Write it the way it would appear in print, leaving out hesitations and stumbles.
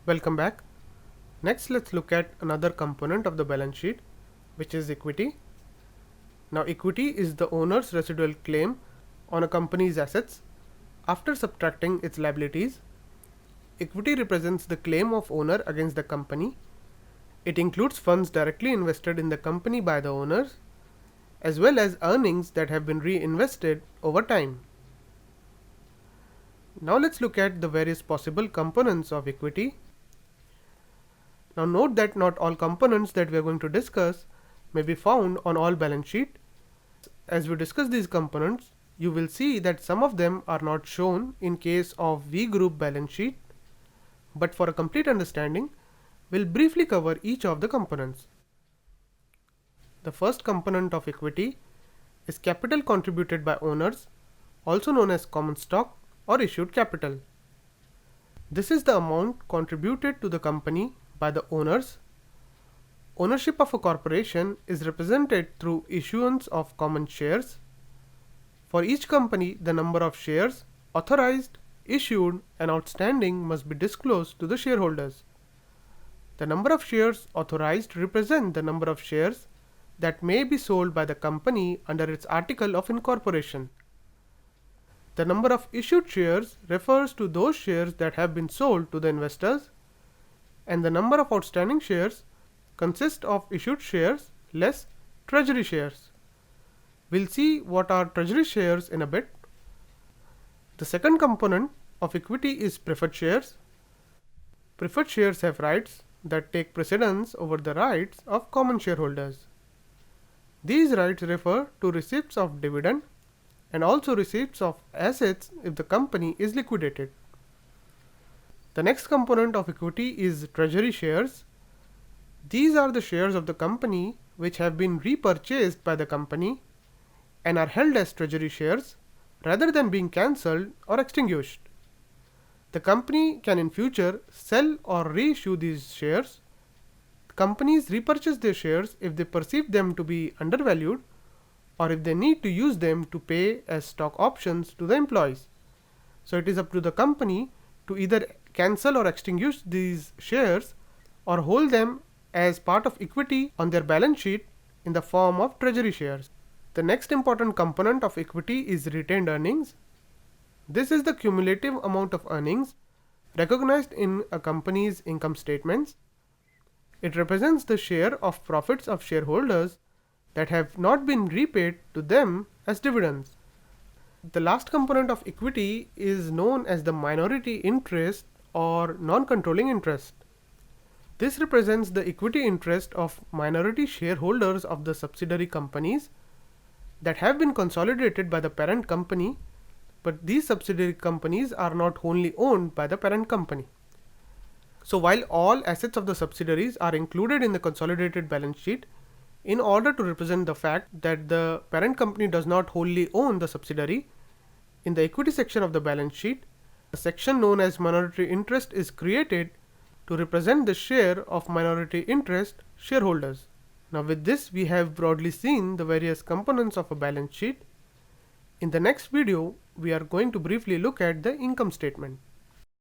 Welcome back. Next, let's look at another component of the balance sheet, which is equity. Now, equity is the owner's residual claim on a company's assets after subtracting its liabilities. Equity represents the claim of owner against the company. It includes funds directly invested in the company by the owners, as well as earnings that have been reinvested over time. Now, let's look at the various possible components of equity. Now note that not all components that we are going to discuss may be found on all balance sheet. As we discuss these components, you will see that some of them are not shown in case of V group balance sheet, but for a complete understanding, we'll briefly cover each of the components. The first component of equity is capital contributed by owners, also known as common stock or issued capital. This is the amount contributed to the company by the owners. Ownership of a corporation is represented through issuance of common shares. For each company, the number of shares authorized, issued, and outstanding must be disclosed to the shareholders. The number of shares authorized represent the number of shares that may be sold by the company under its article of incorporation. The number of issued shares refers to those shares that have been sold to the investors, and the number of outstanding shares consists of issued shares less treasury shares. We'll see what are treasury shares in a bit. The second component of equity is preferred shares. Preferred shares have rights that take precedence over the rights of common shareholders. These rights refer to receipts of dividend and also receipts of assets if the company is liquidated. The next component of equity is treasury shares. These are the shares of the company which have been repurchased by the company and are held as treasury shares rather than being cancelled or extinguished. The company can in future sell or reissue these shares. Companies repurchase their shares if they perceive them to be undervalued or if they need to use them to pay as stock options to the employees. So it is up to the company to either cancel or extinguish these shares or hold them as part of equity on their balance sheet in the form of treasury shares. The next important component of equity is retained earnings. This is the cumulative amount of earnings recognized in a company's income statements. It represents the share of profits of shareholders that have not been repaid to them as dividends. The last component of equity is known as the minority interest or non-controlling interest. This represents the equity interest of minority shareholders of the subsidiary companies that have been consolidated by the parent company, but these subsidiary companies are not wholly owned by the parent company. So while all assets of the subsidiaries are included in the consolidated balance sheet, in order to represent the fact that the parent company does not wholly own the subsidiary, in the equity section of the balance sheet, a section known as minority interest is created to represent the share of minority interest shareholders. Now with this, we have broadly seen the various components of a balance sheet. In the next video, we are going to briefly look at the income statement.